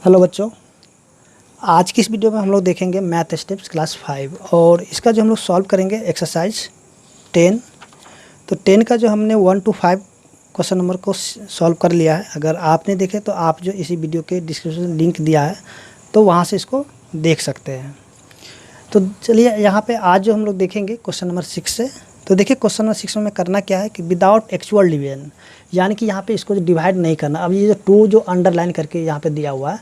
Hello बच्चों, आज की इस वीडियो में हम लोग देखेंगे मैथ स्टेप्स क्लास 5 और इसका जो हम लोग सॉल्व करेंगे एक्सरसाइज 10। तो 10 का जो हमने 1 to 5 क्वेश्चन नंबर को सॉल्व कर लिया है। अगर आपने देखे तो आप जो इसी वीडियो के डिस्क्रिप्शन में लिंक दिया है तो वहाँ से इसको देख सकते हैं। तो चलिए यहाँ पे आज जो हम लोग देखेंगे क्वेश्चन नंबर 6 से। तो देखिए क्वेश्चन नंबर 6 में करना क्या है कि विदाउट एक्चुअल डिवीजन, यानी कि यहाँ पे इसको जो डिवाइड नहीं करना। अब ये जो 2 जो अंडरलाइन करके यहाँ पे दिया हुआ है,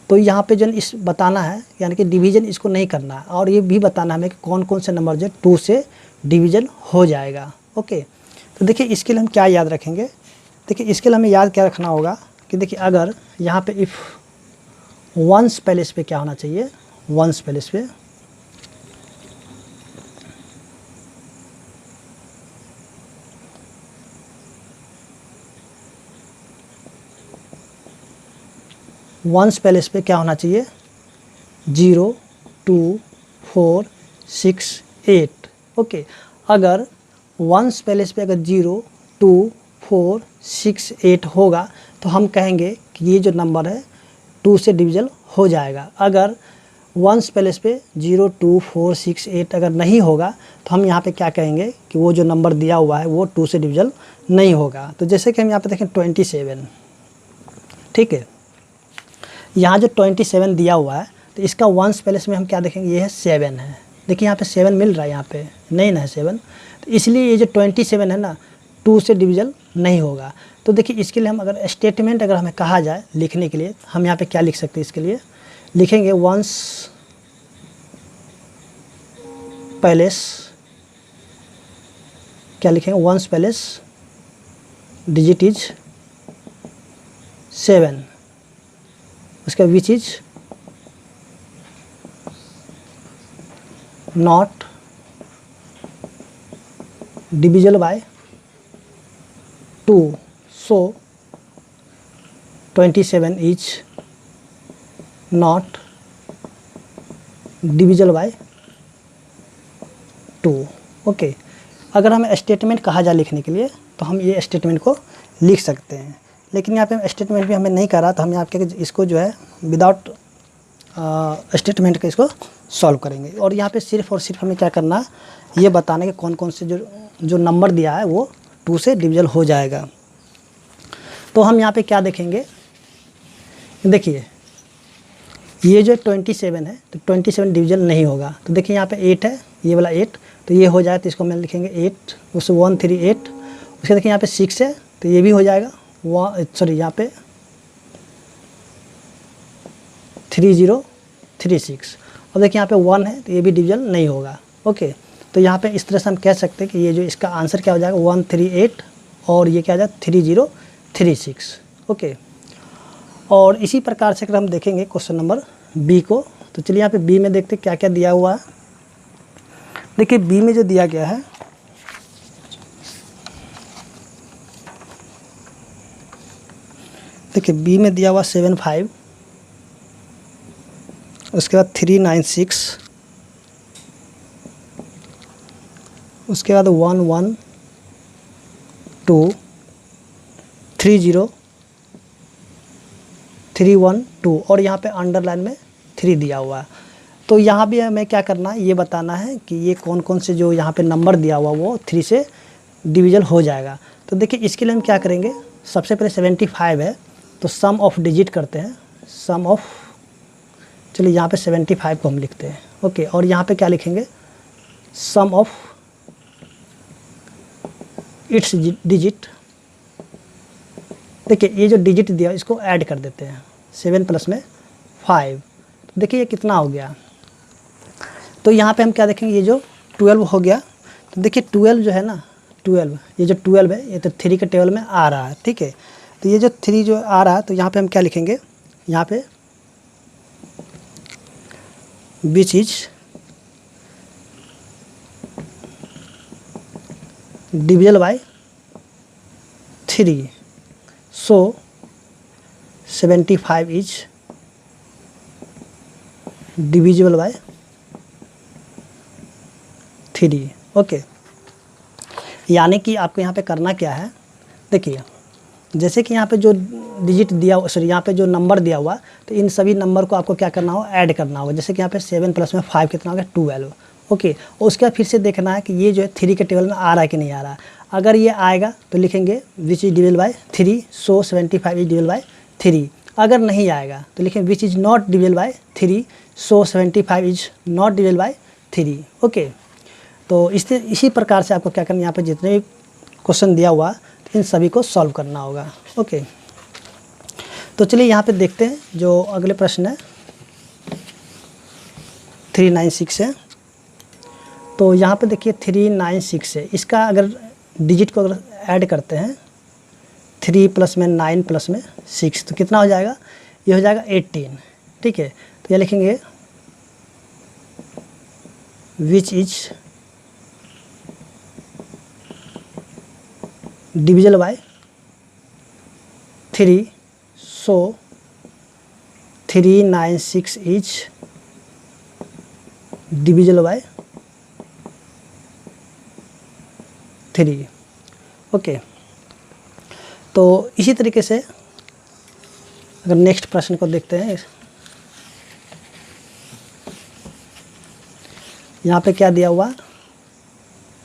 तो यहाँ पे जो इस बताना है यानी कि डिवीजन इसको नहीं करना है, और ये भी बताना हमें कि कौन कौन से नंबर जो 2 से डिवीजन हो जाएगा। ओके, तो देखिए इसके लिए हम क्या याद रखेंगे। देखिए इसके लिए हमें याद क्या रखना होगा कि देखिए अगर यहाँ पे इफ़ वंस प्लेस पे क्या होना चाहिए, वंस प्लेस पे वंस प्लेस पे क्या होना चाहिए, 0 2 4 6 8। ओके, अगर वंस प्लेस पे अगर 0 2 4 6 8 होगा तो हम कहेंगे कि ये जो नंबर है 2 से डिविजन हो जाएगा। अगर वंस प्लेस पे 0 2 4 6 8 अगर नहीं होगा तो हम यहाँ पे क्या कहेंगे कि वो जो नंबर दिया हुआ है वो 2 से डिविजन नहीं होगा। तो जैसे कि हम यहाँ पे देखें 27, ठीक है, यहाँ जो 27 दिया हुआ है तो इसका वंस प्लेस में हम क्या देखेंगे, ये है 7 है। देखिए यहाँ पे 7 मिल रहा है, यहाँ पे नहीं ना है 7, तो इसलिए ये जो 27 है ना 2 से डिवीजन नहीं होगा। तो देखिए इसके लिए हम अगर स्टेटमेंट अगर हमें कहा जाए लिखने के लिए, हम यहाँ पे क्या लिख सकते हैं, इसके लिए लिखेंगे वंस प्लेस, क्या लिखेंगे, वंस प्लेस डिजिट इज 7, उसका विच is not divisible bye 2, so 27 is not divisible bye 2। Okay, अगर हमें स्टेटमेंट कहा जाए लिखने के लिए तो हम ये स्टेटमेंट को लिख सकते हैं, लेकिन यहाँ पे स्टेटमेंट भी हमें नहीं करा तो हम यहाँ पे इसको जो है विदाउट स्टेटमेंट का इसको सॉल्व करेंगे। और यहाँ पे सिर्फ और सिर्फ हमें क्या करना है, ये बताना कि कौन कौन से जो नंबर दिया है वो 2 से डिविजन हो जाएगा। तो हम यहाँ पे क्या देखेंगे, देखिए ये जो 27 है तो 27 डिवीजन नहीं होगा। तो देखिए यहाँ पे 8 है, ये वाला 8, तो ये हो जाए तो इसको मैं लिखेंगे 8, उससे 1 3 8। उसके देखिए यहाँ पे 6 है तो ये भी हो जाएगा, यहाँ पे 3 0 3 6। और देखिए यहाँ पे 1 है तो ये भी डिवीजन नहीं होगा। ओके, तो यहाँ पे इस तरह से हम कह सकते हैं कि ये जो इसका आंसर क्या हो जाएगा 1 3 8 और ये क्या हो जाएगा 3 0 3 6। ओके, और इसी प्रकार से अगर हम देखेंगे क्वेश्चन नंबर बी को, तो चलिए यहाँ पे बी में देखते क्या क्या दिया हुआ है। देखिए बी में जो दिया गया है, देखिए बी में दिया हुआ 7 5, उसके बाद 3 9 6, उसके बाद 1 1 2 3 0 3 1 2, और यहाँ पे अंडरलाइन में 3 दिया हुआ है। तो यहाँ भी हमें क्या करना है, ये बताना है कि ये कौन कौन से जो यहाँ पे नंबर दिया हुआ वो 3 से डिवीजन हो जाएगा। तो देखिए इसके लिए हम क्या करेंगे, सबसे पहले 75 है तो सम ऑफ डिजिट करते हैं, सम ऑफ, चलिए यहाँ पे 75 को हम लिखते हैं। ओके, और यहाँ पे क्या लिखेंगे, सम ऑफ इट्स डिजिट। देखिए ये जो डिजिट दिया इसको ऐड कर देते हैं, 7 प्लस में 5, तो देखिए ये कितना हो गया। तो यहाँ पे हम क्या देखेंगे, ये जो 12 हो गया। तो देखिए 12 जो है ना 12, ये जो 12 है ये तो 3 के टेबल में आ रहा है, ठीक है। तो ये जो 3 जो आ रहा है तो यहाँ पे हम क्या लिखेंगे, यहाँ पे which is divisible bye 3, so 75 is divisible bye 3। Okay, यानी कि आपको यहाँ पे करना क्या है, देखिए जैसे कि यहाँ पे जो डिजिट दिया, सॉरी यहाँ पे जो नंबर दिया हुआ, तो इन सभी नंबर को आपको क्या करना होगा, ऐड करना होगा। जैसे कि यहाँ पे 7 प्लस में 5 कितना हो गया, 12। ओके, और उसके बाद फिर से देखना है कि ये जो है 3 के टेबल में आ रहा है कि नहीं आ रहा है। अगर ये आएगा तो लिखेंगे which is divisible bye 3, so 75 is divisible bye 3। अगर नहीं आएगा तो लिखेंगे विच is not divisible by 3, so 75 is not divisible by 3। Okay, तो इसी प्रकार से आपको क्या करना है, यहाँ पे जितने भी क्वेश्चन दिया हुआ इन सभी को सॉल्व करना होगा। ओके, तो चलिए यहाँ पे देखते हैं जो अगले प्रश्न है 396 है। तो यहाँ पे देखिए 396 है, इसका अगर डिजिट को अगर ऐड करते हैं 3 प्लस में 9 प्लस में 6 तो कितना हो जाएगा, ये हो जाएगा 18। ठीक है, तो ये लिखेंगे which is divisible bye 3, so 396 is divisible bye 3। Okay, तो इसी तरीके से अगर नेक्स्ट प्रश्न को देखते हैं, यहाँ पे क्या दिया हुआ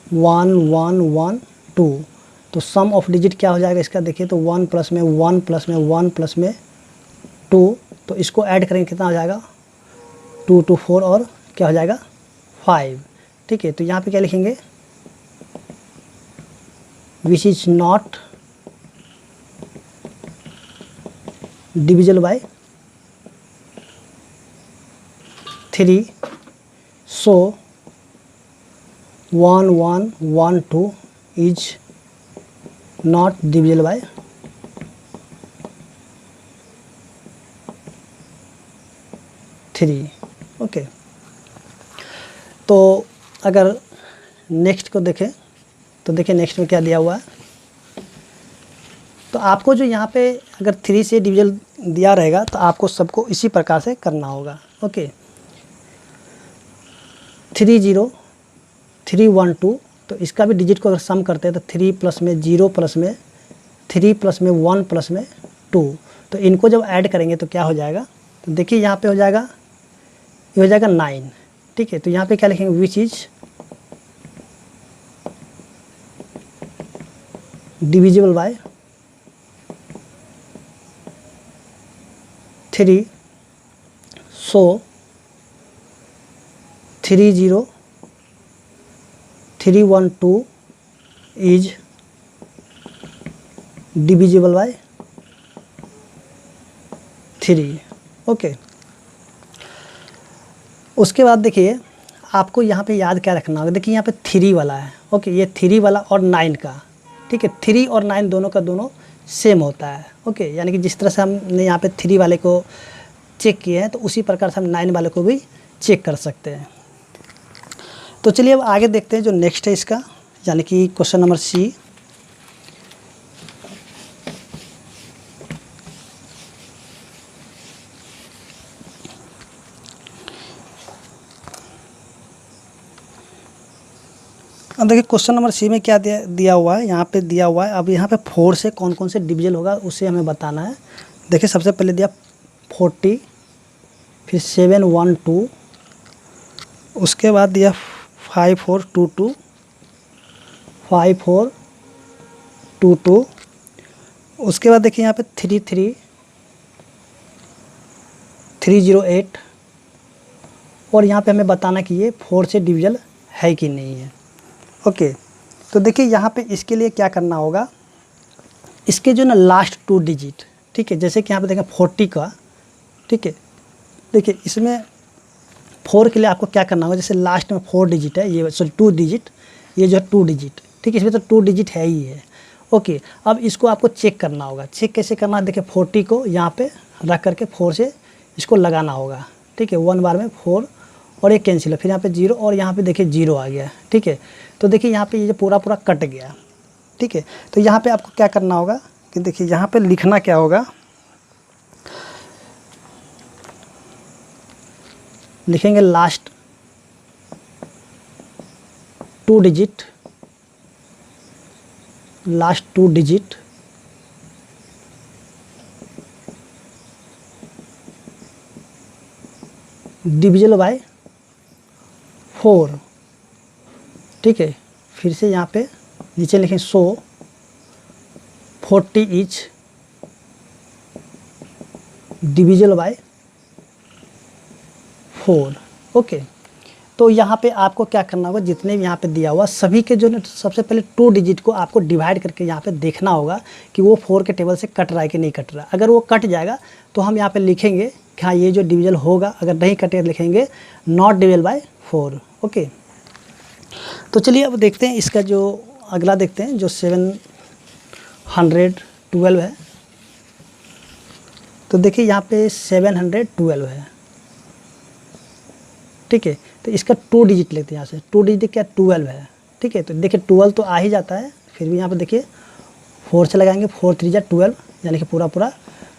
1 1 1 2, तो सम ऑफ डिजिट क्या हो जाएगा इसका, देखिए तो 1 प्लस में 1 प्लस में 1 प्लस में 2, तो इसको ऐड करेंगे कितना हो जाएगा 2 2 4 और क्या हो जाएगा 5। ठीक है, तो यहाँ पे क्या लिखेंगे विच is not divisible by 3, so 1 1 1 2 is not divisible by 3। Okay, तो अगर नेक्स्ट को देखें तो देखिए नेक्स्ट में क्या दिया हुआ है। तो आपको जो यहाँ पे अगर 3 से डिविजल दिया रहेगा तो आपको सबको इसी प्रकार से करना होगा। ओके, 3 0 3 1 2, तो इसका भी डिजिट को अगर सम करते हैं तो 3 प्लस में 0 प्लस में 3 प्लस में 1 प्लस में 2, तो इनको जब ऐड करेंगे तो क्या हो जाएगा, तो देखिए यहाँ पे हो जाएगा, ये हो जाएगा 9। ठीक है, तो यहाँ पे क्या लिखेंगे which is divisible bye 3, so 3 0 3 1 2 is divisible bye 3। Okay, उसके बाद देखिए आपको यहाँ पे याद क्या रखना होगा, देखिए यहाँ पे 3 वाला है। ओके, ये 3 वाला और 9 का, ठीक है, 3 और 9 दोनों का दोनों सेम होता है। ओके, यानी कि जिस तरह से हमने यहाँ पे 3 वाले को चेक किए हैं तो उसी प्रकार से हम 9 वाले को भी चेक कर सकते हैं। तो चलिए अब आगे देखते हैं जो नेक्स्ट है इसका, यानी कि क्वेश्चन नंबर सी। अब देखिए क्वेश्चन नंबर सी में क्या दिया हुआ है, यहाँ पे दिया हुआ है। अब यहाँ पे 4 से कौन कौन से डिविजल होगा उसे हमें बताना है। देखिए सबसे पहले दिया 40, फिर 7 1 2, उसके बाद दिया 5 4 2 2, 5 4 2 2, उसके बाद देखिए यहाँ पे 3 3 3 0 8, और यहाँ पे हमें बताना कि ये 4 से डिविजल है कि नहीं है। ओके, तो देखिए यहाँ पे इसके लिए क्या करना होगा, इसके जो ना लास्ट 2 डिजिट, ठीक है, जैसे कि यहाँ पे देखें 40 का, ठीक है, देखिए इसमें 4 के लिए आपको क्या करना होगा, जैसे लास्ट में 4 डिजिट है, ये सॉरी 2 डिजिट, ये जो है 2 डिजिट, ठीक है, इसमें तो 2 डिजिट है ही है। ओके, अब इसको आपको चेक करना होगा। चेक कैसे करना है, देखिए 40 को यहाँ पे रख करके 4 से इसको लगाना होगा, ठीक है, 1 बार में 4 और ये कैंसिल है, फिर यहाँ पे 0 और यहाँ पे देखिए 0 आ गया, ठीक है। तो देखिए यहाँ पे ये पूरा कट गया, ठीक है। तो यहाँ पे आपको क्या करना होगा कि देखिए यहाँ पे लिखना क्या होगा, लिखेंगे last 2 digit, last 2 digit divisible by 4, ठीक है। फिर से यहाँ पे नीचे लिखें सो 40 इज डिविजल बाय 4, ओके। तो यहाँ पे आपको क्या करना होगा, जितने भी यहाँ पे दिया हुआ सभी के जो सबसे पहले 2 डिजिट को आपको डिवाइड करके यहाँ पे देखना होगा कि वो 4 के टेबल से कट रहा है कि नहीं कट रहा है। अगर वो कट जाएगा तो हम यहाँ पे लिखेंगे कि हाँ ये जो डिविजल होगा, अगर नहीं कटे लिखेंगे नॉट डिविजल बाय 4, ओके। तो चलिए अब देखते हैं इसका जो अगला देखते हैं जो 712 है। तो देखिए यहाँ पे 712 है, ठीक है। तो इसका 2 डिजिट लेते हैं, यहाँ से 2 डिजिट क्या 12 है, ठीक है। तो देखिए 12 तो आ ही जाता है, फिर भी यहाँ पे देखिए 4 से लगाएंगे, 4 3 जा 12, यानी कि पूरा पूरा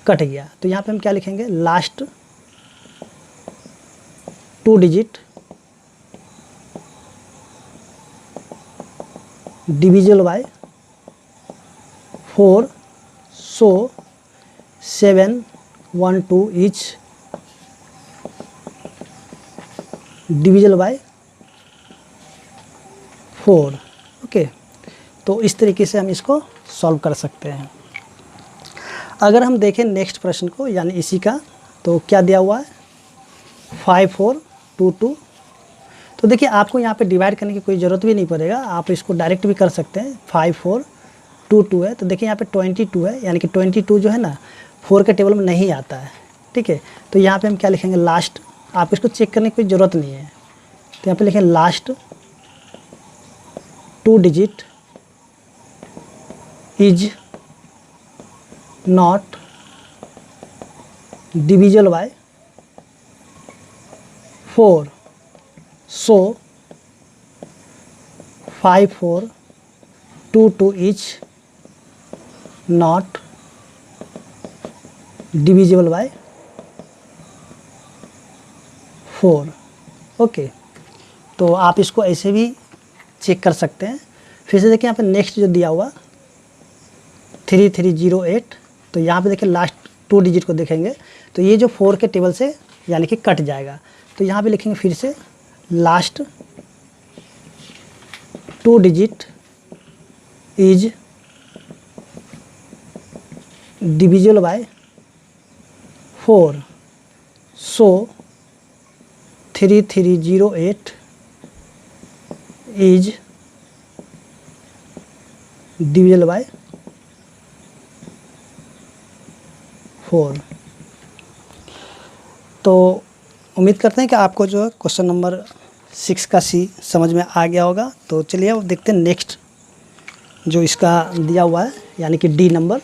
कट गया। तो यहाँ पे हम क्या लिखेंगे, last 2 digit divisible by 4, so 712 is divisible bye 4, okay. तो इस तरीके से हम इसको सॉल्व कर सकते हैं। अगर हम देखें नेक्स्ट प्रश्न को, यानी इसी का, तो क्या दिया हुआ है 5422। तो देखिए आपको यहाँ पे डिवाइड करने की कोई ज़रूरत भी नहीं पड़ेगा, आप इसको डायरेक्ट भी कर सकते हैं। 5422 है, तो देखिए यहाँ पे 22 है, यानी कि 22 जो है ना 4 के टेबल में नहीं आता है, ठीक है। तो यहाँ पे हम क्या लिखेंगे, लास्ट, आप इसको चेक करने की कोई ज़रूरत नहीं है। तो यहाँ पे लिखें last 2 digit is not divisible by 4, so 5422 is not divisible bye 4, okay. तो आप इसको ऐसे भी चेक कर सकते हैं। फिर से देखिए यहाँ पे नेक्स्ट जो दिया हुआ 3308, तो यहाँ पे देखिए लास्ट 2 डिजिट को देखेंगे तो ये जो 4 के टेबल से यानी कि कट जाएगा। तो यहाँ पे लिखेंगे फिर से last 2 digit is divisible bye 4, so 3308 is divisible bye 4। तो उम्मीद करते हैं कि आपको जो है क्वेश्चन नंबर 6 का सी समझ में आ गया होगा। तो चलिए अब देखते हैं नेक्स्ट जो इसका दिया हुआ है, यानी कि डी नंबर।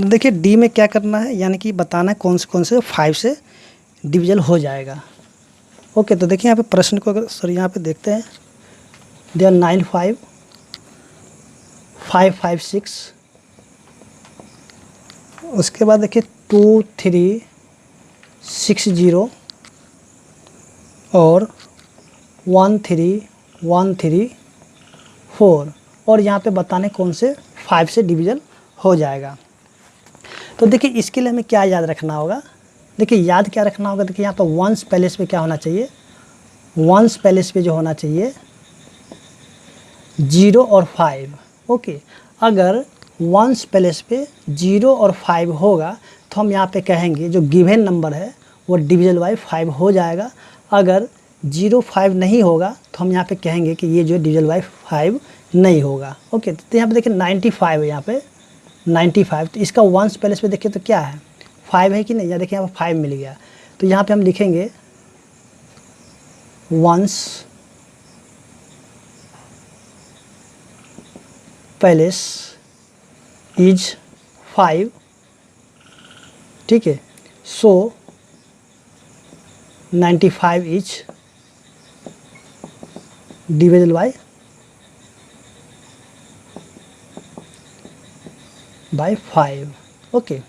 देखिए डी में क्या करना है, यानी कि बताना है कौन से 5 से डिविजन हो जाएगा, ओके। तो देखिए यहाँ पे प्रश्न को अगर सर यहाँ पे देखते हैं, देयर 95556, उसके बाद देखिए 2360 और 13134, और यहाँ पे बताने कौन से 5 से डिवीजन हो जाएगा। तो देखिए इसके लिए हमें क्या याद रखना होगा, देखिए याद क्या रखना होगा, देखिए यहाँ पर वंस पैलेस पे क्या होना चाहिए, वंस पैलेस पे जो होना चाहिए 0 और 5, ओके। अगर वंस पैलेस पे 0 और 5 होगा तो हम यहाँ पे कहेंगे जो गिवन नंबर है वो डिविजल बाय 5 हो जाएगा। अगर 0 5 नहीं होगा तो हम यहाँ पे कहेंगे कि ये जो डिविजल बाय 5 नहीं होगा, ओके। तो यहाँ पे देखिए 95 है, यहाँ पे 95, तो इसका वंस पैलेस पे देखिए तो क्या है 5 है कि नहीं, या देखिए यहाँ पर 5 मिल गया। तो यहाँ पे हम लिखेंगे वंस पैलेस इज 5, ठीक है, सो 95 इज डिविजल बाय 5, ओके।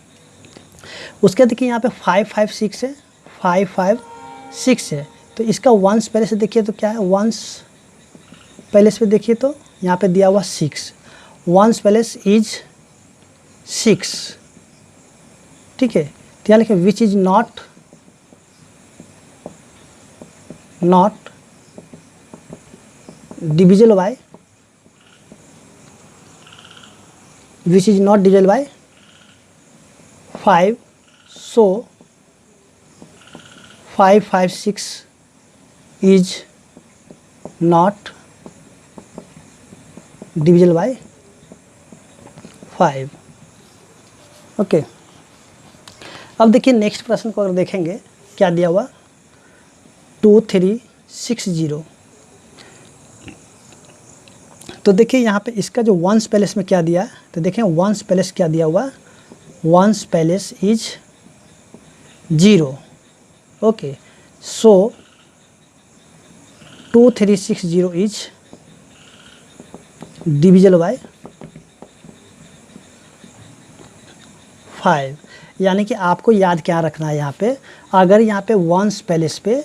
उसके देखिए यहाँ पे 556 है, 556 है, तो इसका वंस पहले से देखिए तो क्या है, वंस पैलेस पे देखिए तो यहाँ पे दिया हुआ 6, वंस पैलेस इज 6, ठीक है। तो यहाँ लिखे विच is not divisible bye, which is not divisible by 5, so 556 is not divisible by 5। Okay, अब देखिए नेक्स्ट प्रश्न को अगर देखेंगे क्या दिया हुआ 2360। तो देखिए यहाँ पे इसका जो वंस पैलेस में क्या दिया है, तो देखें वंस पैलेस क्या दिया हुआ, ones place is 0। Okay, so 2360 is divisible by 5। यानी कि आपको याद क्या रखना है यहाँ पे, अगर यहाँ पे वंस पैलेस पे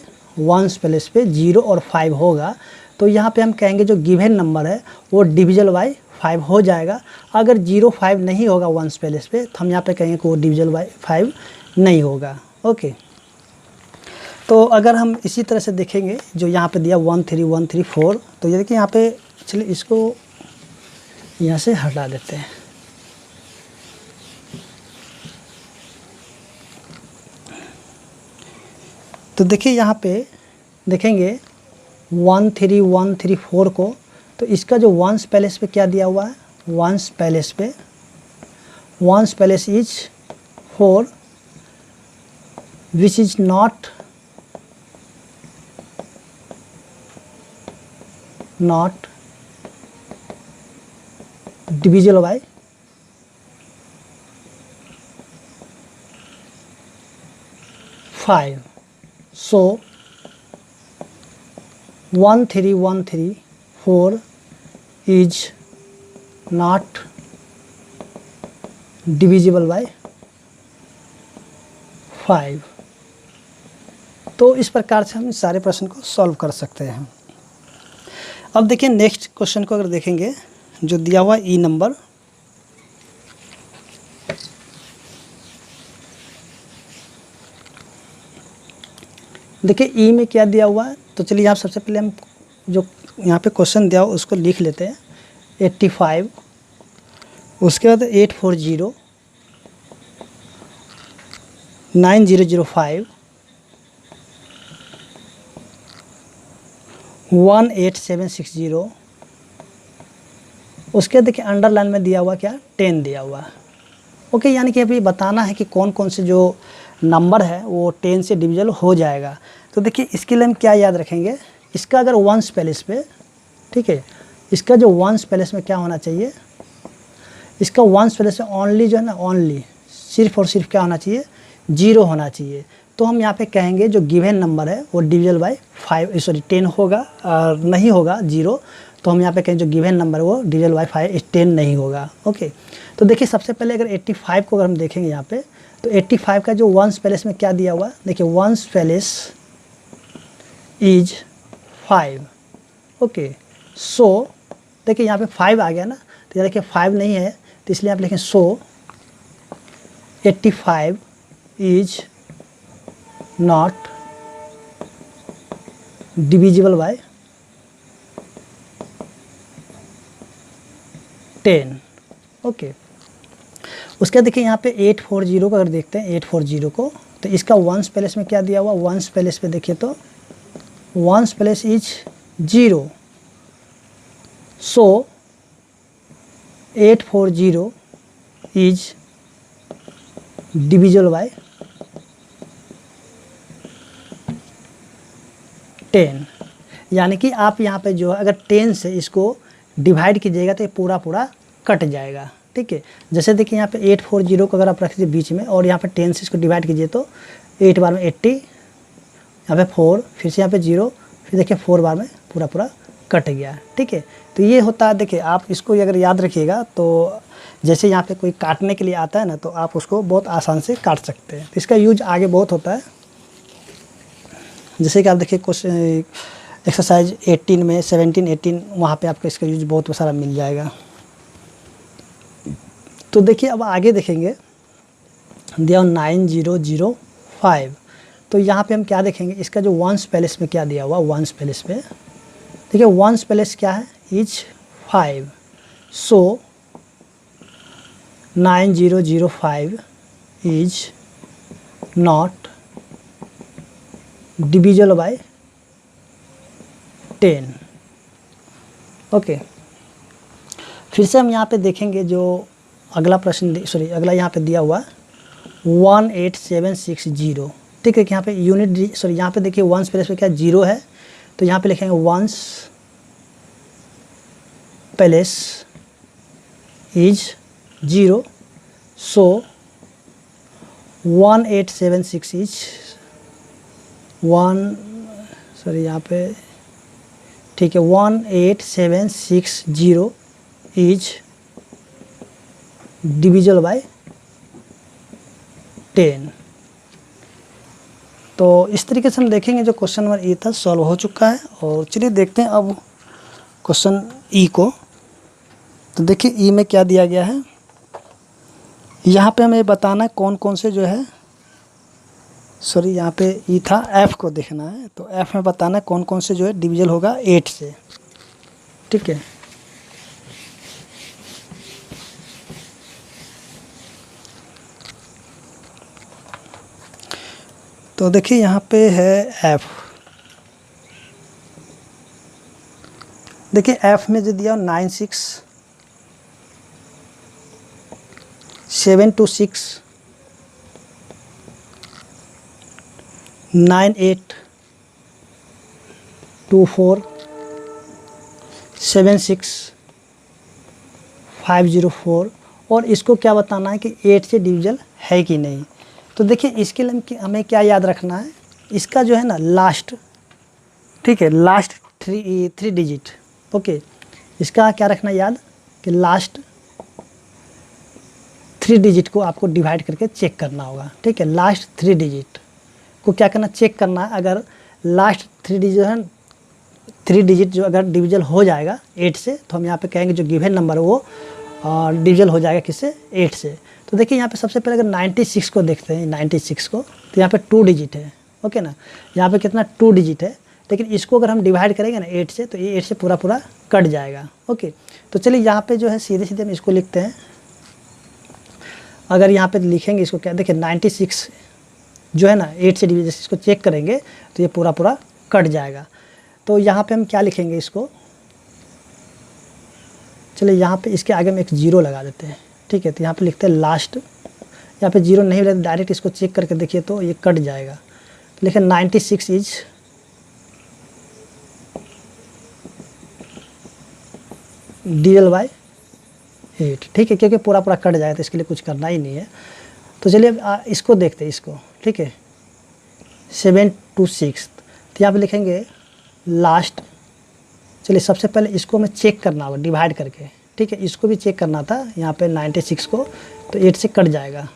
0 और 5 होगा तो यहाँ पे हम कहेंगे जो गिवन नंबर है वो डिविजिबल बाय 5 हो जाएगा। अगर 0 5 नहीं होगा वंस पैलेस पे तो हम यहाँ पे कहेंगे कि वो डिविजिबल बाय 5 नहीं होगा। ओके, तो अगर हम इसी तरह से देखेंगे जो यहाँ पे दिया 13134, तो ये देखिए यहाँ पे, चलिए इसको यहाँ से हटा देते हैं। तो देखिए यहाँ पे देखेंगे 13134 को, तो इसका जो वंस पैलेस पे क्या दिया हुआ है, ones place is 4 which is not divisible by 5। So 13134 is not divisible by 5। तो इस प्रकार से हम इस सारे प्रश्न को सॉल्व कर सकते हैं। अब देखिए नेक्स्ट क्वेश्चन को अगर देखेंगे जो दिया हुआ ई नंबर, देखिए ई में क्या दिया हुआ है, तो चलिए यहाँ सबसे पहले हम जो यहाँ पे क्वेश्चन दिया हुआ उसको लिख लेते हैं 85, उसके बाद 840 9005 18760, उसके देखिए अंडरलाइन में दिया हुआ क्या 10 दिया हुआ है। ओके, यानी कि अभी बताना है कि कौन कौन से जो नंबर है वो 10 से डिविजिबल हो जाएगा। तो देखिए इसके लिए हम क्या याद रखेंगे, इसका अगर वंस पैलेस पे, ठीक है, इसका जो वंस पैलेस में क्या होना चाहिए, इसका वंस पैलेस में ओनली जो है ना, ओनली सिर्फ और सिर्फ क्या होना चाहिए, 0 होना चाहिए। तो हम यहाँ पे कहेंगे जो गिवन नंबर है वो डिविजिबल बाय 10 होगा, और नहीं होगा 0, तो हम यहाँ पे कहें जो गिवन नंबर है वो डिविजिबल बाय 10 नहीं होगा। ओके, तो देखिए सबसे पहले अगर 85 को अगर हम देखेंगे यहाँ पे, तो 85 का जो वंस पैलेस में क्या दिया हुआ, देखिए वंस पैलेस इज 5। ओके, सो देखिए यहाँ पे 5 आ गया ना, तो यहाँ देखिए 5 नहीं है, तो इसलिए आप लिखें सो 85 is not divisible by 10। Okay, उसके बाद देखिए यहाँ पे 840 को अगर देखते हैं 840 को, तो इसका वंस पैलेस में क्या दिया हुआ, वंस पैलेस पे देखिए तो ones place is 0, so 840 is divisible by 10। यानी कि आप यहाँ पे जो है अगर 10 से इसको डिवाइड कीजिएगा तो ये पूरा पूरा कट जाएगा। ठीक है, जैसे देखिए यहाँ पे 840 को अगर आप रख दीजिए बीच में और यहाँ पे 10 से इसको डिवाइड कीजिए तो 8 बार में 80, यहाँ पे 4, फिर से यहाँ पे 0, फिर देखिए 4 बार में पूरा पूरा कट गया। ठीक है, तो ये होता है, देखिए आप इसको अगर याद रखिएगा तो जैसे यहाँ पे कोई काटने के लिए आता है ना, तो आप उसको बहुत आसान से काट सकते हैं। तो इसका यूज आगे बहुत होता है, जैसे कि आप देखिए क्वेश्चन एक्सरसाइज 18 में 17, 18 वहाँ पे आपको इसका यूज बहुत सारा मिल जाएगा। तो देखिए अब आगे देखेंगे, दिया 9005। तो यहाँ पे हम क्या देखेंगे, इसका जो वंस पैलेस में क्या दिया हुआ, वंस पैलेस में देखिए वंस पैलेस क्या है, is 5। So 9005 is not divisible by 10। Okay, फिर से हम यहाँ पे देखेंगे जो अगला प्रश्न, सॉरी अगला यहाँ पे दिया हुआ 18760। ठीक है, कि यहाँ पे यूनिट, सॉरी यहाँ पे देखिए वंस पैलेस पे क्या 0 है, तो यहाँ पे लिखेंगे ones place is 0। So 1876 is यहाँ पे ठीक है 18760 इज डिविजिबल बाय 10। तो इस तरीके से हम देखेंगे जो क्वेश्चन नंबर ए था सॉल्व हो चुका है। और चलिए देखते हैं अब क्वेश्चन ई को। तो देखिए ई में क्या दिया गया है, यहाँ पे हमें बताना है कौन कौन से जो है, सॉरी यहाँ पे ई था, एफ को देखना है। तो एफ में बताना है कौन कौन से जो है डिविजल होगा 8 से। ठीक है, तो देखिए यहाँ पे है एफ। देखिए एफ में जो दिया 96726 9824 76504, और इसको क्या बताना है कि 8 से डिविजल है कि नहीं। तो देखिए इसके लिए हमें क्या याद रखना है, इसका जो है ना लास्ट, ठीक है, लास्ट थ्री डिजिट। ओके, इसका क्या रखना याद कि लास्ट 3 डिजिट को आपको डिवाइड करके चेक करना होगा। ठीक है, लास्ट 3 डिजिट को क्या करना, चेक करना है। अगर लास्ट 3 डिजिट जो है, 3 डिजिट जो अगर डिविजल हो जाएगा 8 से, तो हम यहाँ पे कहेंगे जो गिवन नंबर है वो डिविजल हो जाएगा किससे, 8 से। तो देखिए यहाँ पे सबसे पहले अगर 96 को देखते हैं, 96 को, तो यहाँ पे 2 डिजिट है। ओके ना, यहाँ पे कितना 2 डिजिट है, लेकिन इसको अगर हम डिवाइड करेंगे ना 8 से, तो ये 8 से पूरा पूरा कट जाएगा। ओके, तो चलिए यहाँ पे जो है सीधे सीधे हम इसको लिखते हैं। अगर यहाँ पे लिखेंगे इसको क्या, देखिए 96 जो है ना 8 से डिविजन, इसको चेक करेंगे तो ये पूरा पूरा कट जाएगा। तो यहाँ पे हम क्या लिखेंगे इसको, चलिए यहाँ पे इसके आगे में एक 0 लगा देते हैं। ठीक है, तो यहाँ पे लिखते हैं लास्ट, यहाँ पे 0 नहीं लगता, डायरेक्ट इसको चेक करके देखिए तो ये कट जाएगा। तो लिखें 96 इज डिविजिबल बाय 8। ठीक है, क्योंकि पूरा पूरा कट जाएगा तो इसके लिए कुछ करना ही नहीं है। तो चलिए इसको देखते हैं इसको। ठीक है, 726, तो यहाँ पे लिखेंगे लास्ट। चलिए सबसे पहले इसको हमें चेक करना होगा डिवाइड करके। ठीक है, इसको भी चेक करना था यहाँ पे 96 को, तो 8 से कट जाएगा।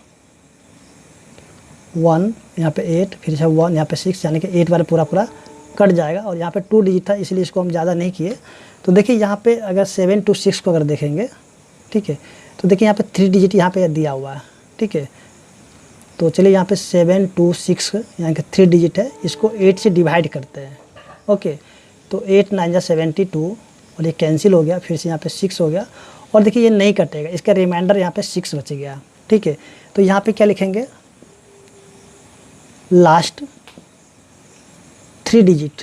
1 यहाँ पे 8, फिर से 1 यहाँ पे 6, यानी कि 8 बार पूरा पूरा कट जाएगा। और यहाँ पे 2 डिजिट था इसलिए इसको हम ज़्यादा नहीं किए। तो देखिए यहाँ पे अगर 726 को अगर देखेंगे, ठीक है, तो देखिए यहाँ पे 3 डिजिट यहाँ पे दिया हुआ है। ठीक है, तो चलिए यहाँ पे 726 यहाँ के 3 डिजिट है, इसको 8 से डिवाइड करते हैं। ओके, तो 8 9 जा 72, और ये कैंसिल हो गया, फिर से यहाँ पे 6 हो गया, और देखिए ये नहीं कटेगा, इसका रिमाइंडर यहाँ पे 6 बच गया। ठीक है, तो यहाँ पे क्या लिखेंगे, last 3 digit,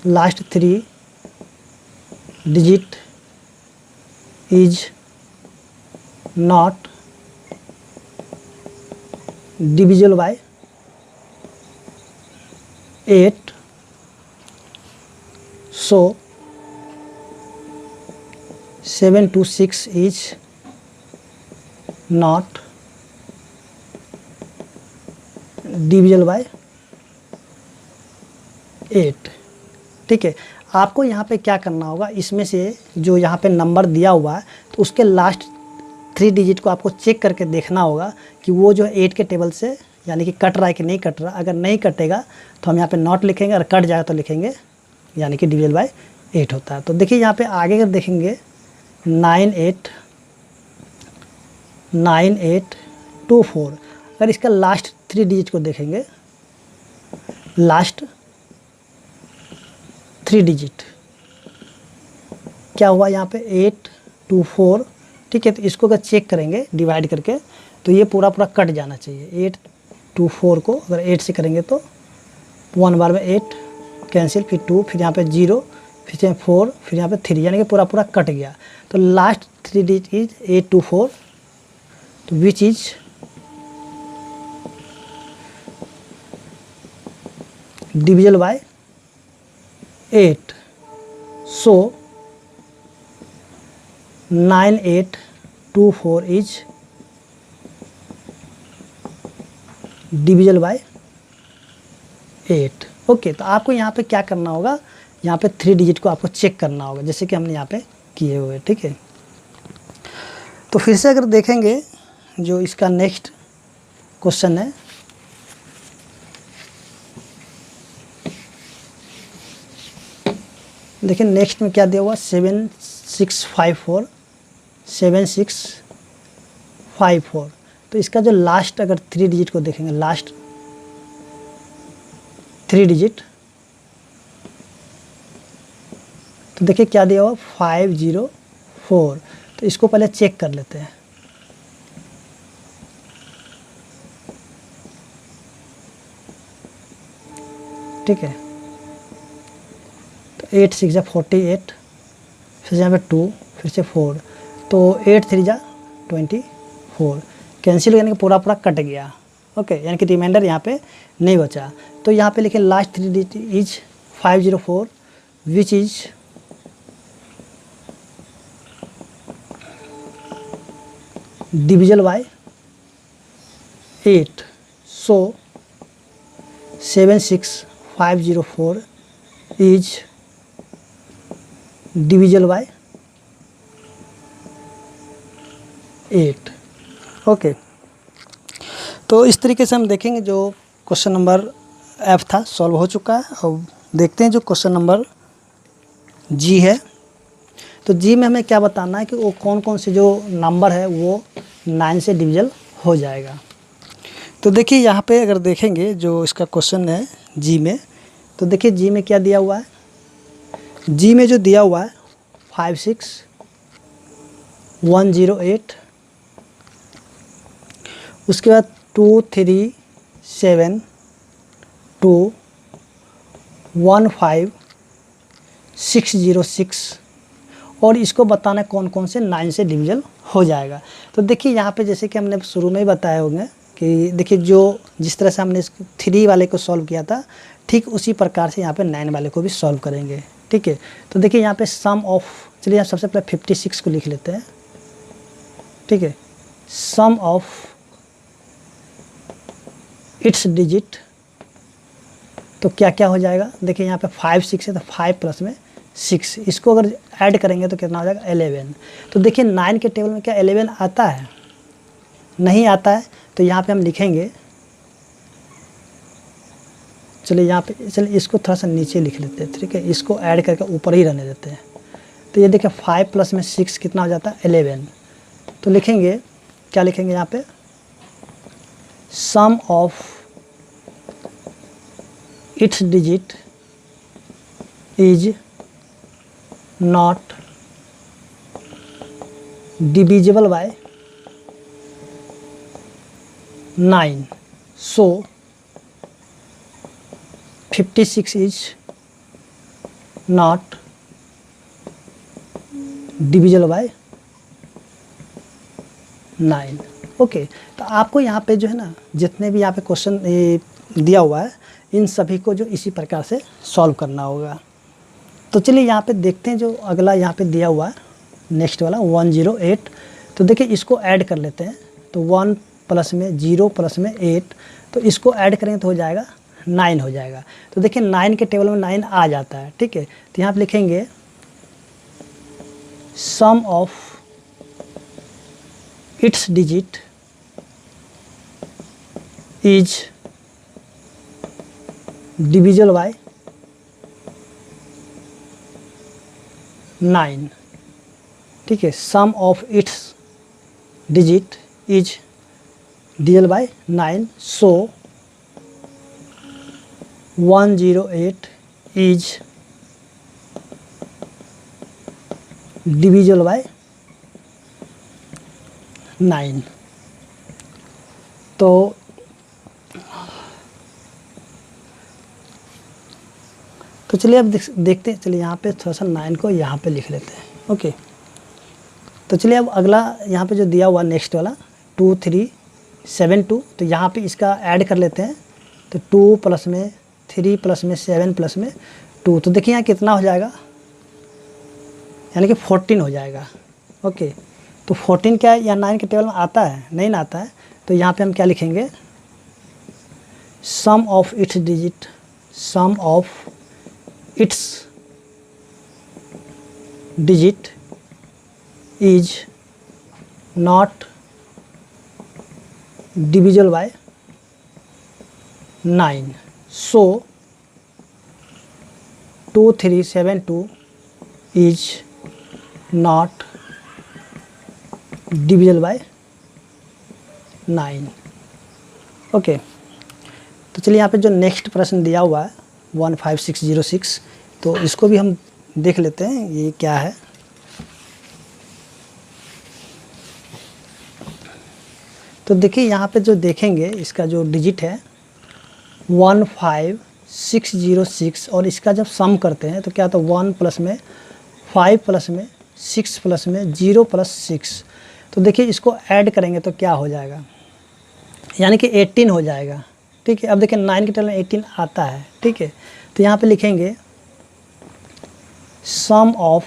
last 3 digit is not divisible bye 8। So 726 is not divisible by 8। ठीक है, आपको यहाँ पे क्या करना होगा, इसमें से जो यहाँ पे नंबर दिया हुआ है तो उसके लास्ट 3 डिजिट को आपको चेक करके देखना होगा कि वो जो 8 के टेबल से यानी कि कट रहा है कि नहीं कट रहा। अगर नहीं कटेगा तो हम यहाँ पे नॉट लिखेंगे, और कट जाएगा तो लिखेंगे यानी कि डिविजिबल बाय 8 होता है। तो देखिए यहाँ पे आगे अगर देखेंगे 9824। अगर इसका लास्ट 3 डिजिट को देखेंगे, लास्ट 3 डिजिट क्या हुआ यहाँ पे 824, ठीक है। तो इसको अगर चेक करेंगे डिवाइड करके तो ये पूरा पूरा कट जाना चाहिए। 824 को अगर 8 से करेंगे तो 1 बार में 8 कैंसिल, फिर 2, फिर यहाँ पे 0, फिर यहाँ 4, फिर यहाँ पे 3, यानी कि पूरा पूरा कट गया। तो लास्ट 3 डिजिट इज 824, तो which is divisible bye 8। So 9824 is divisible bye 8। Okay, तो आपको यहाँ पे क्या करना होगा, यहाँ पे 3 डिजिट को आपको चेक करना होगा, जैसे कि हमने यहाँ पे किए हुए, ठीक है। तो फिर से अगर देखेंगे जो इसका नेक्स्ट क्वेश्चन है, देखिए नेक्स्ट में क्या दिया हुआ 7654। तो इसका जो लास्ट अगर 3 डिजिट को देखेंगे, लास्ट 3 डिजिट, तो देखिए क्या दिया हुआ 504। तो इसको पहले चेक कर लेते हैं। ठीक है, तो 8 6 जा 48, फिर यहाँ पे 2, फिर से 4, तो 8 3 जा 24, कैंसिल यानी कि पूरा पूरा कट गया। ओके, यानी कि रिमाइंडर यहाँ पे नहीं बचा। तो यहाँ पे लिखे last 3 digit is 504 which is divisible bye 8। So 76504 is divisible bye 8। Okay, तो इस तरीके से हम देखेंगे जो क्वेश्चन नंबर F था सॉल्व हो चुका है। अब देखते हैं जो क्वेश्चन नंबर G है। तो G में हमें क्या बताना है कि वो कौन कौन से जो नंबर है वो 9 से डिविजल हो जाएगा। तो देखिए यहाँ पे अगर देखेंगे जो इसका क्वेश्चन है G में, तो देखिए G में क्या दिया हुआ है। G में जो दिया हुआ है 56108, उसके बाद 237215606 और इसको बताना है कौन कौन से 9 से डिविजल हो जाएगा। तो देखिए यहाँ पे जैसे कि हमने शुरू में ही बताए होंगे कि देखिए जो जिस तरह से हमने 3 वाले को सॉल्व किया था, ठीक उसी प्रकार से यहाँ पे 9 वाले को भी सॉल्व करेंगे। ठीक है, तो देखिए यहाँ पे सम ऑफ, चलिए सबसे पहले 56 को लिख लेते हैं। ठीक है, सम ऑफ इट्स डिजिट, तो क्या क्या हो जाएगा। देखिए यहाँ पे 5 6 है तो 5 प्लस में 6, इसको अगर ऐड करेंगे तो कितना हो जाएगा 11। तो देखिए 9 के टेबल में क्या 11 आता है, नहीं आता है। तो यहाँ पे हम लिखेंगे, चलिए यहाँ पे, चलिए इसको थोड़ा सा नीचे लिख लेते हैं। ठीक है, इसको ऐड करके ऊपर ही रहने देते हैं। तो ये देखिए 5 प्लस में 6 कितना हो जाता है 11। तो लिखेंगे, क्या लिखेंगे यहाँ पे, sum of its digit is not divisible by 9। So 56 is not divisible by 9। Okay, तो आपको यहाँ पे जो है ना, जितने भी यहाँ पे क्वेश्चन दिया हुआ है, इन सभी को जो इसी प्रकार से सॉल्व करना होगा। तो चलिए यहाँ पे देखते हैं जो अगला यहाँ पे दिया हुआ है नेक्स्ट वाला 108। तो देखिए इसको ऐड कर लेते हैं। तो 1 प्लस में 0 प्लस में 8, तो इसको ऐड करेंगे तो हो जाएगा 9 हो जाएगा। तो देखिए 9 के टेबल में 9 आ जाता है। ठीक है, तो यहाँ पे लिखेंगे sum of its digit is divisible by 9। ठीक है, sum of its digit is divisible by 9, so 108 is divisible by 9। तो चलिए अब देखते हैं। चलिए यहाँ पे थोड़ा सा 9 को यहाँ पे लिख लेते हैं। ओके, तो चलिए अब अगला यहाँ पे जो दिया हुआ नेक्स्ट वाला 2 3 7 2, तो यहाँ पे इसका ऐड कर लेते हैं। तो 2 प्लस में 3 प्लस में 7 प्लस में 2, तो देखिए यहाँ कितना हो जाएगा, यानी कि 14 हो जाएगा। ओके, तो 14 क्या है, या 9 के टेबल में आता है? नहीं ना आता है। तो यहाँ पे हम क्या लिखेंगे, sum of its digit, sum of its digit is not divisible by 9, so 2372 is not divisible by 9। Okay, तो चलिए यहाँ पे जो नेक्स्ट प्रश्न दिया हुआ है 15606, तो इसको भी हम देख लेते हैं ये क्या है। तो देखिए यहाँ पे जो देखेंगे इसका जो डिजिट है 15606, और इसका जब सम करते हैं तो क्या होता है, 1 प्लस में 5 प्लस में 6 प्लस में 0 प्लस 6। तो देखिए इसको ऐड करेंगे तो क्या हो जाएगा, यानी कि 18 हो जाएगा। ठीक है, अब देखिए 9 के टेबल में 18 आता है। ठीक है, तो यहाँ पे लिखेंगे sum of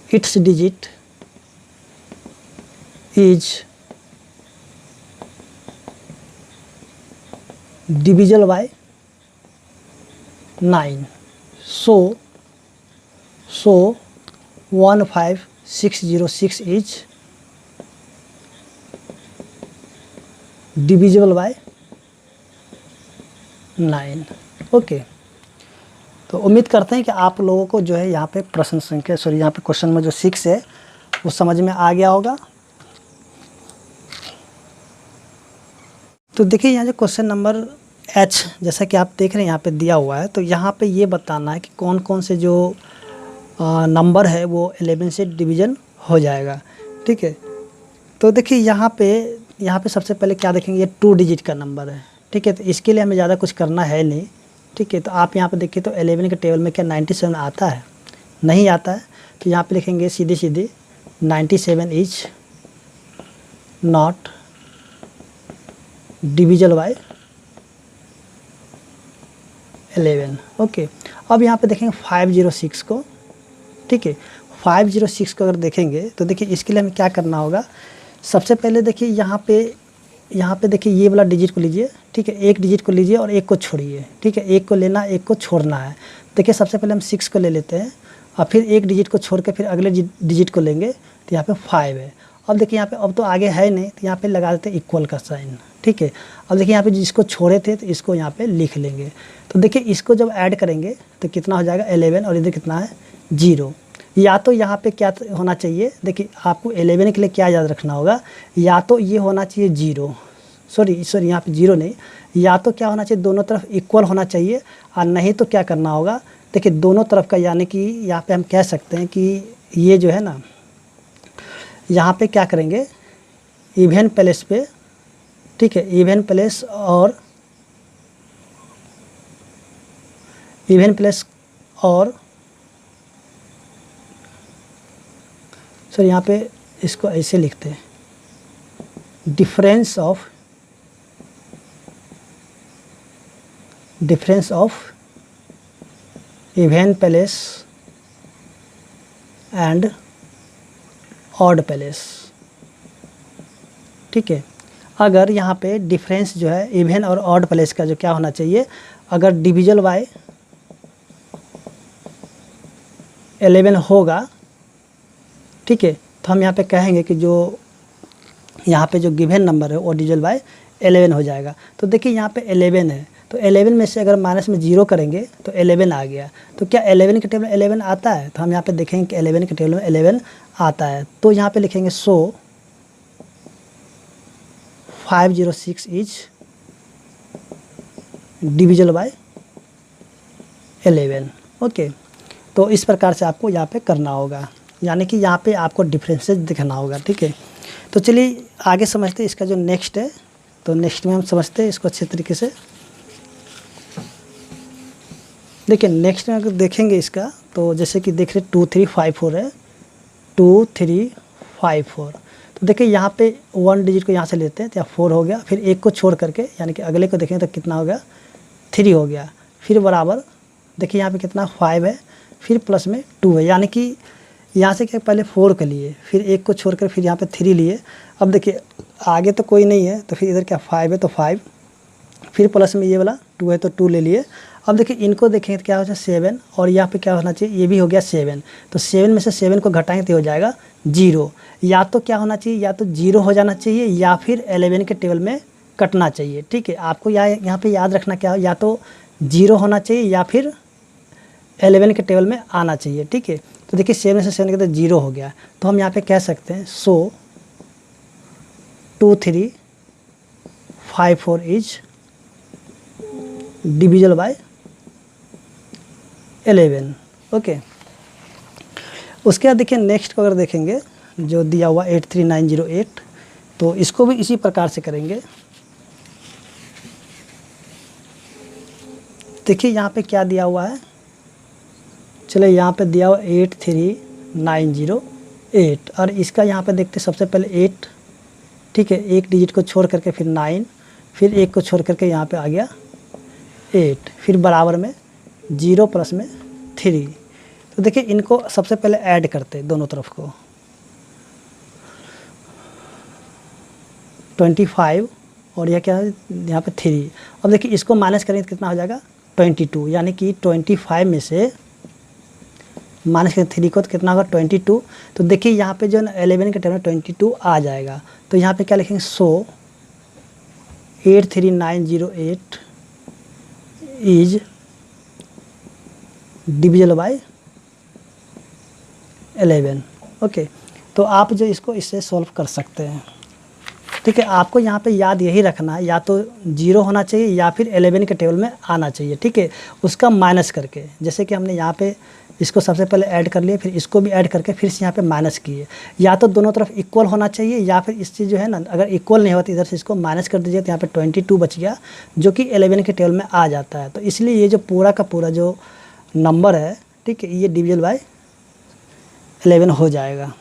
its digit is divisible by 9, so 15606 is divisible by 9। Okay, तो उम्मीद करते हैं कि आप लोगों को जो है यहाँ पे प्रश्न संख्या यहाँ पे क्वेश्चन में जो 6 है वो समझ में आ गया होगा। तो देखिए यहाँ जो क्वेश्चन नंबर H, जैसा कि आप देख रहे हैं यहाँ पे दिया हुआ है, तो यहाँ पे ये बताना है कि कौन कौन से जो नंबर है वो 11 से डिवीज़न हो जाएगा। ठीक है, तो देखिए यहाँ पे सबसे पहले क्या देखेंगे, ये 2 डिजिट का नंबर है। ठीक है, तो इसके लिए हमें ज़्यादा कुछ करना है नहीं। ठीक है, तो आप यहाँ पे देखिए तो 11 के टेबल में क्या 97 आता है? नहीं आता है। तो यहाँ पे लिखेंगे सीधे 97 is not divisible bye 11। Okay, अब यहाँ पे देखेंगे 506 को। ठीक है, 506 को अगर देखेंगे तो देखिए इसके लिए हमें क्या करना होगा, सबसे पहले देखिए यहाँ पे देखिए ये वाला डिजिट को लीजिए। ठीक है, एक डिजिट को लीजिए और एक को छोड़िए। ठीक है, एक को लेना, एक को छोड़ना है। देखिए सबसे पहले हम 6 को ले लेते हैं और फिर एक डिजिट को छोड़ के फिर अगले डिजिट को लेंगे, तो यहाँ पे 5 है। अब देखिए यहाँ पे अब तो आगे है नहीं, तो यहाँ पे लगा देते हैं इक्वल का साइन। ठीक है, अब देखिए यहाँ पे जिसको छोड़े थे तो इसको यहाँ पे लिख लेंगे। तो देखिए इसको जब ऐड करेंगे तो कितना हो जाएगा 11, और इधर कितना है 0। या तो यहाँ पे क्या होना चाहिए, देखिए आपको 11 के लिए क्या याद रखना होगा, या तो ये होना चाहिए 0, सॉरी यहाँ पे 0 नहीं, या तो क्या होना चाहिए दोनों तरफ इक्वल होना चाहिए, और नहीं तो क्या करना होगा, देखिए दोनों तरफ का, यानी कि यहाँ पे हम कह सकते हैं कि ये जो है ना, यहाँ पे क्या करेंगे इवन प्लेस पे। ठीक है, इवन प्लेस सर यहाँ पे इसको ऐसे लिखते हैं, difference of even place and odd place. ठीक है, अगर यहाँ पे डिफरेंस जो है इवन और ऑड प्लेस का जो क्या होना चाहिए, अगर डिविजिबल बाय 11 होगा, ठीक है, तो हम यहाँ पे कहेंगे कि जो यहाँ पे जो गिवन नंबर है वो डिविजिबल बाय 11 हो जाएगा। तो देखिए यहाँ पे 11 है, तो 11 में से अगर माइनस में 0 करेंगे तो 11 आ गया। तो क्या 11 के टेबल में 11 आता है? तो हम यहाँ पे देखेंगे कि 11 के टेबल में 11 आता है। तो यहाँ पे लिखेंगे सो 506 इज डिविजिबल बाय 11। ओके, तो इस प्रकार से आपको यहाँ पे करना होगा, यानी कि यहाँ पे आपको डिफरेंसेस दिखाना होगा। ठीक है, तो चलिए आगे समझते हैं इसका जो नेक्स्ट है। तो नेक्स्ट में हम समझते हैं इसको अच्छे तरीके से। देखिए नेक्स्ट में अगर देखेंगे इसका, तो जैसे कि देख रहे 2 3 5 4 है, 2 3 5 4। तो देखिए यहाँ पे 1 डिजिट को यहाँ से लेते हैं तो 4 हो गया, फिर एक को छोड़ करके यानी कि अगले को देखेंगे तो कितना हो गया, 3 हो गया। फिर बराबर देखिए यहाँ पे कितना 5 है, फिर प्लस में 2 है, यानी कि यहाँ से क्या पहले 4 के लिए, फिर एक को छोड़कर फिर यहाँ पे 3 लिए। अब देखिए आगे तो कोई नहीं है, तो फिर इधर क्या 5 है तो 5, फिर प्लस में ये वाला 2 है तो 2 ले लिए। अब देखिए इनको देखेंगे तो क्या हो जाए 7, और यहाँ पे क्या होना चाहिए, ये भी हो गया 7। तो 7 में से 7 को घटाएंगे तो हो जाएगा 0। या तो क्या होना चाहिए, या तो 0 हो जाना चाहिए या फिर 11 के टेबल में कटना चाहिए। ठीक है, आपको यहाँ पे याद रखना क्या हो, या तो 0 होना चाहिए या फिर 11 के टेबल में आना चाहिए। ठीक है, तो देखिए 7 में से 7 के तो 0 हो गया। तो हम यहाँ पे कह सकते हैं सो 2 3 5 4 इज डिविजिबल बाय 11। ओके, उसके बाद देखिए नेक्स्ट को अगर देखेंगे जो दिया हुआ 83908, तो इसको भी इसी प्रकार से करेंगे। देखिए यहाँ पे क्या दिया हुआ है, चलिए यहाँ पे दिया हुआ 83908, और इसका यहाँ पे देखते सबसे पहले 8। ठीक है, एक डिजिट को छोड़ करके फिर 9, फिर एक को छोड़ करके यहाँ पे आ गया 8, फिर बराबर में 0 प्लस में 3। तो देखिए इनको सबसे पहले ऐड करते दोनों तरफ को, 25 और यह क्या है यहाँ पे 3। अब देखिए इसको माइनस करेंगे तो कितना हो जाएगा 22, यानी कि 25 में से माइनस करें 3 को तो कितना होगा 22। तो देखिए यहाँ पे जो 11 के टर्म में 22 आ जाएगा। तो यहाँ पे क्या लिखेंगे सो 83908 इज डिविजिबल बाय 11। ओके, तो आप जो इसको इससे सॉल्व कर सकते हैं। ठीक है, आपको यहाँ पे याद यही रखना है, या तो 0 होना चाहिए या फिर 11 के टेबल में आना चाहिए। ठीक है, उसका माइनस करके, जैसे कि हमने यहाँ पे इसको सबसे पहले ऐड कर लिए, फिर इसको भी ऐड करके फिर से यहाँ पे माइनस किए। या तो दोनों तरफ इक्वल होना चाहिए, या फिर इस चीज़ जो है ना, अगर इक्वल नहीं होती इधर से इसको माइनस कर दीजिए तो यहाँ पे 22 बच गया, जो कि 11 के टेबल में आ जाता है। तो इसलिए ये जो पूरा का पूरा जो नंबर है, ठीक है, ये डिविजिबल बाय 11 हो जाएगा।